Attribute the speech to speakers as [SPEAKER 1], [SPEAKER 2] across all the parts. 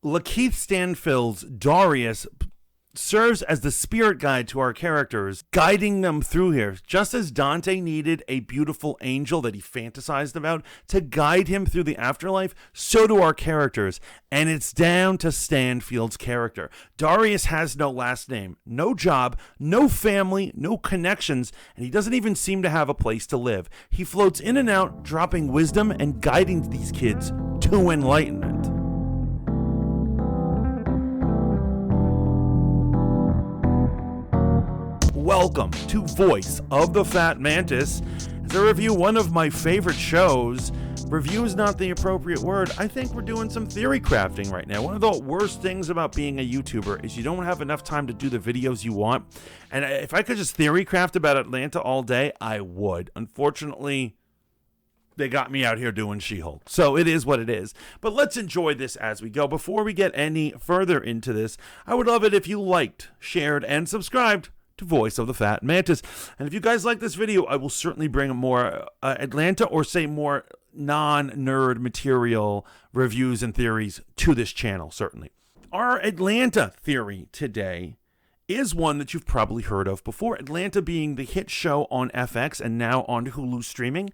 [SPEAKER 1] Lakeith Stanfield's Darius serves as the spirit guide to our characters, guiding them through here. Just as Dante needed a beautiful angel that he fantasized about to guide him through the afterlife, so do our characters. And it's down to Stanfield's character. Darius has no last name, no job, no family, no connections, and he doesn't even seem to have a place to live. He floats in and out, dropping wisdom and guiding these kids to enlightenment. Welcome to Voice of the Fat Mantis. As I review one of my favorite shows, review is not the appropriate word. I think we're doing some theory crafting right now. One of the worst things about being a YouTuber is you don't have enough time to do the videos you want. And if I could just theory craft about Atlanta all day, I would. Unfortunately, they got me out here doing She-Hulk. So it is what it is. But let's enjoy this as we go. Before we get any further into this, I would love it if you liked, shared, and subscribed to Voice of the Fat Mantis. And if you guys like this video, I will certainly bring more Atlanta, or say more non-nerd material reviews and theories to this channel, certainly. Our Atlanta theory today is one that you've probably heard of before. Atlanta being the hit show on FX and now on Hulu streaming.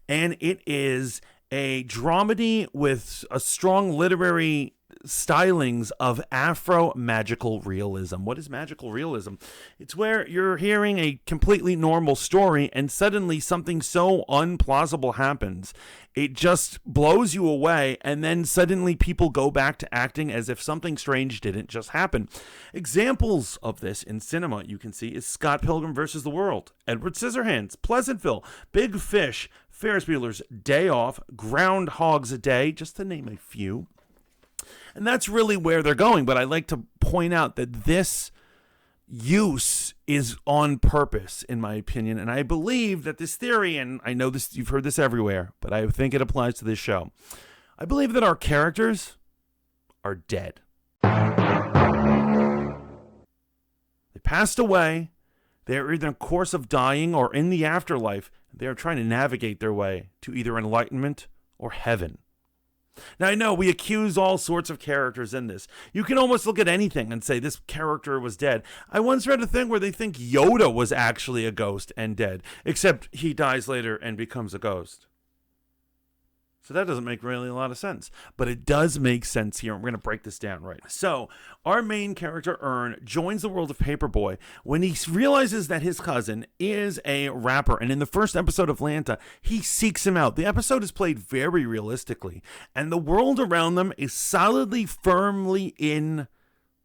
[SPEAKER 1] And it is a dramedy with a strong literary stylings of Afro magical realism. What is magical realism? It's where you're hearing a completely normal story and suddenly something so unplausible happens. It just blows you away, and then suddenly people go back to acting as if something strange didn't just happen. Examples of this in cinema you can see is Scott Pilgrim vs. the World, Edward Scissorhands, Pleasantville, Big Fish, Ferris Bueller's Day Off, Groundhog's Day, just to name a few. And that's really where they're going. But I like to point out that this use is on purpose, in my opinion. And I believe that this theory, and I know this, you've heard this everywhere, but I think it applies to this show. I believe that our characters are dead. They passed away. They're either in the course of dying or in the afterlife. They're trying to navigate their way to either enlightenment or heaven. Now, I know we accuse all sorts of characters in this. You can almost look at anything and say this character was dead. I once read a thing where they think Yoda was actually a ghost and dead, except he dies later and becomes a ghost. So that doesn't make really a lot of sense. But it does make sense here. We're going to break this down right. So our main character, Ern, joins the world of Paperboy when he realizes that his cousin is a rapper. And in the first episode of Atlanta, he seeks him out. The episode is played very realistically. And the world around them is solidly, firmly in,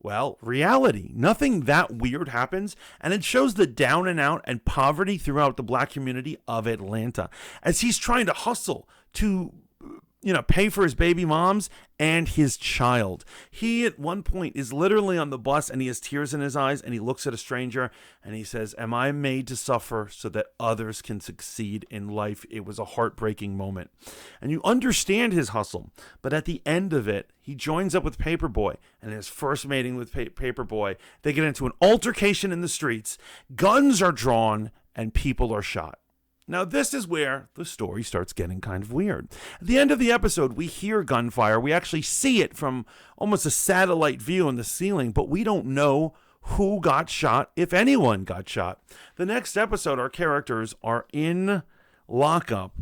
[SPEAKER 1] well, reality. Nothing that weird happens, and it shows the down and out and poverty throughout the black community of Atlanta as he's trying to hustle to pay for his baby moms and his child. He at one point is literally on the bus and he has tears in his eyes and he looks at a stranger and he says, "Am I made to suffer so that others can succeed in life?" It was a heartbreaking moment. And you understand his hustle, but at the end of it, he joins up with Paperboy, and in his first meeting with Paperboy, they get into an altercation in the streets, guns are drawn, and people are shot. Now, this is where the story starts getting kind of weird. At the end of the episode, we hear gunfire. We actually see it from almost a satellite view in the ceiling, but we don't know who got shot, if anyone got shot. The next episode, our characters are in lockup,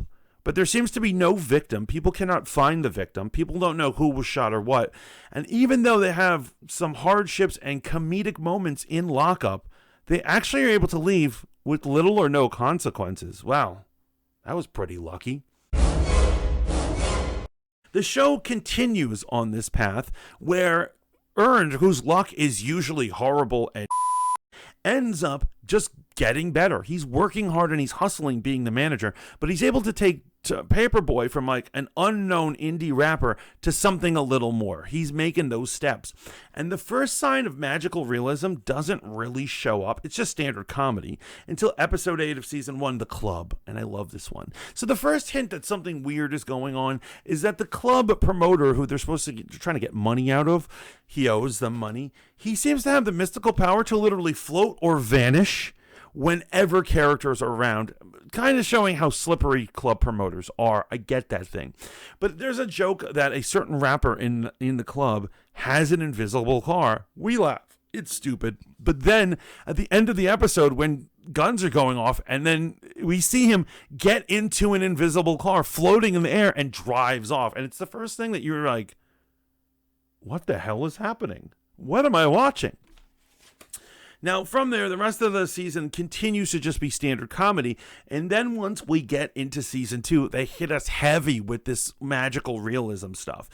[SPEAKER 1] but there seems to be no victim. People cannot find the victim. People don't know who was shot or what. And even though they have some hardships and comedic moments in lockup, they actually are able to leave with little or no consequences. Wow, that was pretty lucky. The show continues on this path where Ern, whose luck is usually horrible and ends up just getting better. He's working hard and he's hustling being the manager, but he's able to take Paperboy from like an unknown indie rapper to something a little more. He's making those steps. And the first sign of magical realism doesn't really show up. It's just standard comedy until episode 8 of season 1, The Club. And I love this one. So the first hint that something weird is going on is that the club promoter who they're trying to get money out of, he owes them money. He seems to have the mystical power to literally float or vanish whenever characters are around, kind of showing how slippery club promoters are. I get that thing. But there's a joke that a certain rapper in the club has an invisible car. We laugh. It's stupid. But then at the end of the episode, when guns are going off, and then we see him get into an invisible car floating in the air and drives off. And it's the first thing that you're like, what the hell is happening? What am I watching? Now, from there, the rest of the season continues to just be standard comedy. And then once we get into season 2, they hit us heavy with this magical realism stuff.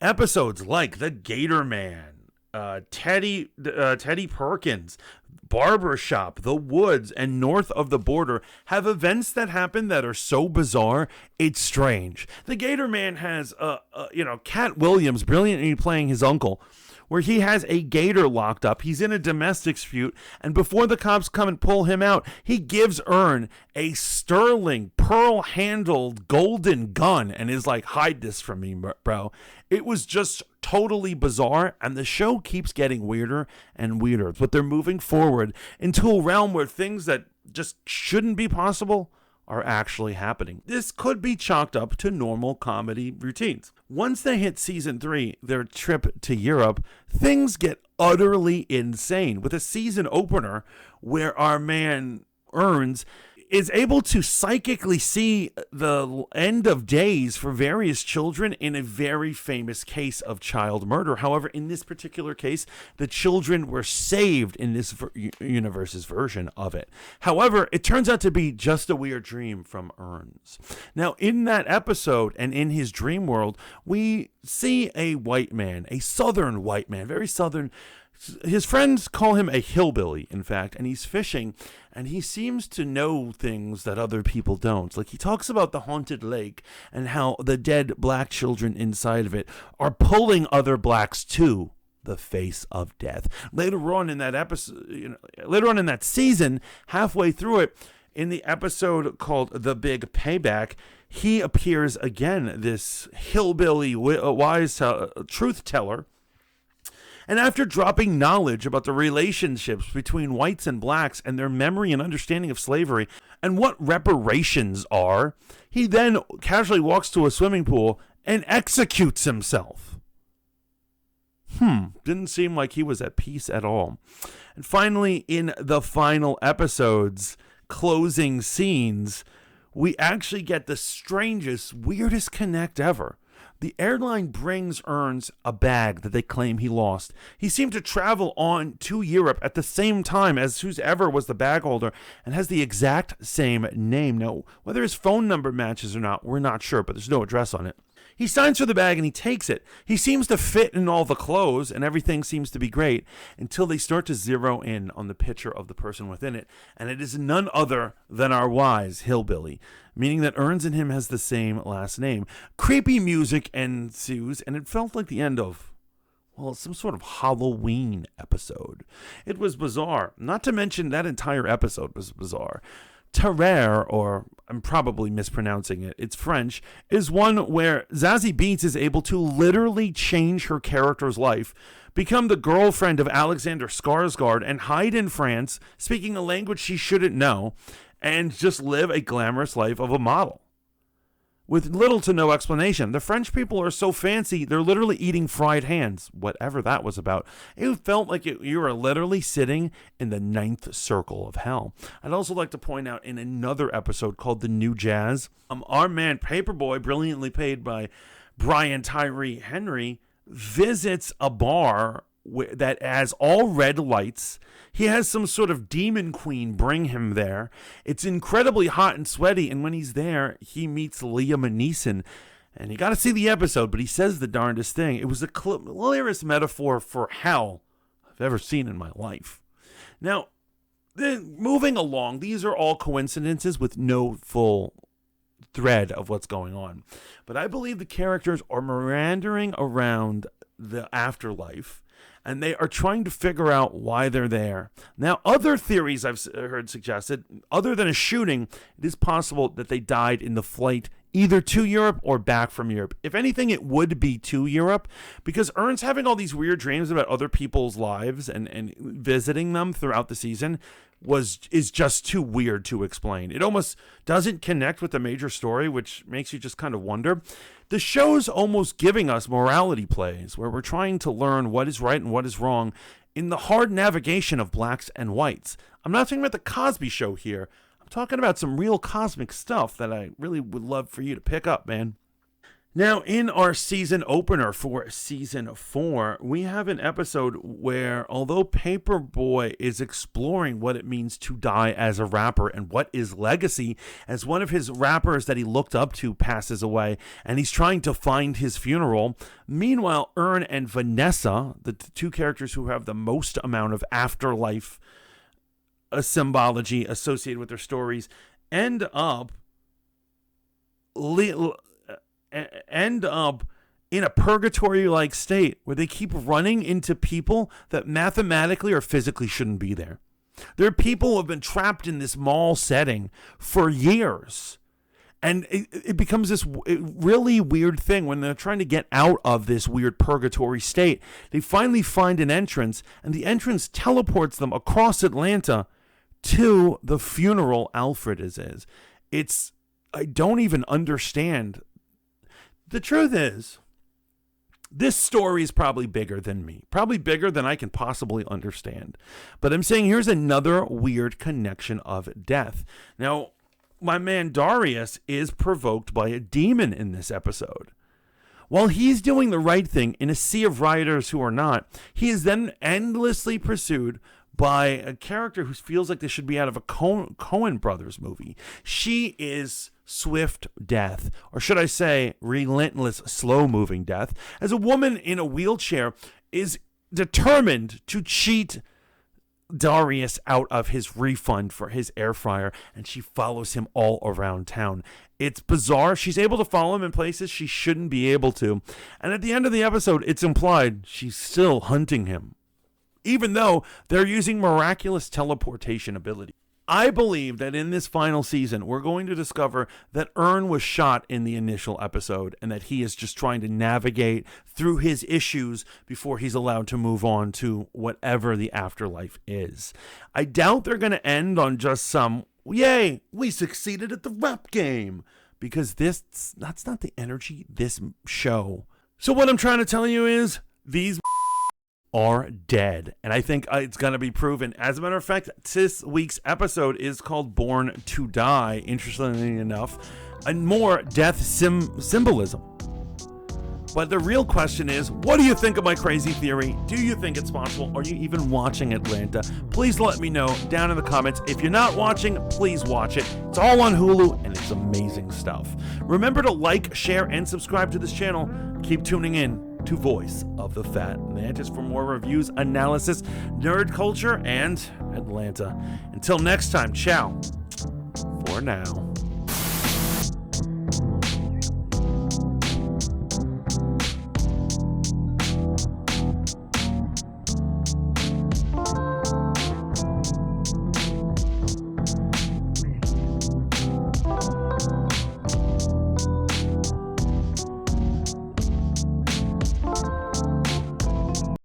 [SPEAKER 1] Episodes like The Gator Man, Teddy Perkins, Barbershop, The Woods, and North of the Border have events that happen that are so bizarre, it's strange. The Gator Man has, Cat Williams brilliantly playing his uncle, where he has a gator locked up. He's in a domestic dispute, and before the cops come and pull him out, he gives Ern a sterling, pearl-handled, golden gun and is like, hide this from me, bro. It was just totally bizarre, and the show keeps getting weirder and weirder. But they're moving forward into a realm where things that just shouldn't be possible are actually happening. This could be chalked up to normal comedy routines. Once they hit season 3, their trip to Europe, things get utterly insane with a season opener where our man Ernst is able to psychically see the end of days for various children in a very famous case of child murder. However, in this particular case, the children were saved in this universe's version of it. However, it turns out to be just a weird dream from Ernst. Now, in that episode and in his dream world, we see a white man, a southern white man, very southern. His friends call him a hillbilly, in fact, and he's fishing, and he seems to know things that other people don't. Like, he talks about the haunted lake and how the dead black children inside of it are pulling other blacks to the face of death. Later on in that episode, later on in that season, halfway through it, in the episode called The Big Payback, he appears again, this hillbilly, wise truth teller. And after dropping knowledge about the relationships between whites and blacks and their memory and understanding of slavery and what reparations are, he then casually walks to a swimming pool and executes himself. Didn't seem like he was at peace at all. And finally, in the final episode's closing scenes, we actually get the strangest, weirdest connect ever. The airline brings Ernst a bag that they claim he lost. He seemed to travel on to Europe at the same time as whoever was the bag holder and has the exact same name. Now, whether his phone number matches or not, we're not sure, but there's no address on it. He signs for the bag and he takes it. He seems to fit in all the clothes and everything seems to be great until they start to zero in on the picture of the person within it. And it is none other than our wise hillbilly, meaning that Ernst and him has the same last name. Creepy music ensues, and it felt like the end of, well, some sort of Halloween episode. It was bizarre. Not to mention that entire episode was bizarre. Tyree, or I'm probably mispronouncing it, it's French, is one where Zazie Beetz is able to literally change her character's life, become the girlfriend of Alexander Skarsgård, and hide in France, speaking a language she shouldn't know, and just live a glamorous life of a model. With little to no explanation. The French people are so fancy, they're literally eating fried hands, whatever that was about. It felt like you were literally sitting in the 9th circle of hell. I'd also like to point out in another episode called The New Jazz, our man Paperboy, brilliantly played by Tyree Henry, visits a bar that has all red lights. He has some sort of demon queen bring him there. It's incredibly hot and sweaty, and when he's there, he meets Liam Neeson. And you got to see the episode, but he says the darndest thing. It was the clearest metaphor for hell I've ever seen in my life. Now, moving along, these are all coincidences with no full thread of what's going on. But I believe the characters are meandering around the afterlife, and they are trying to figure out why they're there. Now, other theories I've heard suggested, other than a shooting, it is possible that they died in the flight either to Europe or back from Europe. If anything, it would be to Europe, because Ernst's having all these weird dreams about other people's lives and visiting them throughout the season is just too weird to explain. It almost doesn't connect with the major story, which makes you just kind of wonder. The show's almost giving us morality plays where we're trying to learn what is right and what is wrong in the hard navigation of blacks and whites. I'm not talking about the Cosby Show here. I'm talking about some real cosmic stuff that I really would love for you to pick up, man. Now, in our season opener for season 4, we have an episode where, although Paperboy is exploring what it means to die as a rapper and what is legacy, as one of his rappers that he looked up to passes away, and he's trying to find his funeral. Meanwhile, Ern and Vanessa, the two characters who have the most amount of afterlife symbology associated with their stories, end up in a purgatory-like state where they keep running into people that mathematically or physically shouldn't be there. There are people who have been trapped in this mall setting for years. And it becomes this really weird thing when they're trying to get out of this weird purgatory state. They finally find an entrance, and the entrance teleports them across Atlanta to the funeral Alfred is. I don't even understand. The truth is, this story is probably bigger than me, probably bigger than I can possibly understand. But I'm saying here's another weird connection of death. Now, my man Darius is provoked by a demon in this episode. While he's doing the right thing in a sea of rioters who are not, he is then endlessly pursued by a character who feels like they should be out of a Coen Brothers movie. She is swift death, or should I say relentless, slow-moving death, as a woman in a wheelchair is determined to cheat Darius out of his refund for his air fryer, and she follows him all around town. It's bizarre. She's able to follow him in places she shouldn't be able to, and at the end of the episode, it's implied she's still hunting him, even though they're using miraculous teleportation ability. I believe that in this final season, we're going to discover that Ern was shot in the initial episode and that he is just trying to navigate through his issues before he's allowed to move on to whatever the afterlife is. I doubt they're going to end on just some, yay, we succeeded at the rap game, because that's not the energy this show. So what I'm trying to tell you is these are dead, and I think it's going to be proven. As a matter of fact, this week's episode is called Born to Die, interestingly enough, and more death symbolism. But the real question is, what do you think of my crazy theory? Do you think it's possible? Are you even watching Atlanta? Please let me know down in the comments. If you're not watching, please watch it. It's all on Hulu, and it's amazing stuff. Remember to like, share, and subscribe to this channel. Keep tuning in to Voice of the Fat Mantis for more reviews, analysis, nerd culture, and Atlanta. Until next time, ciao for now.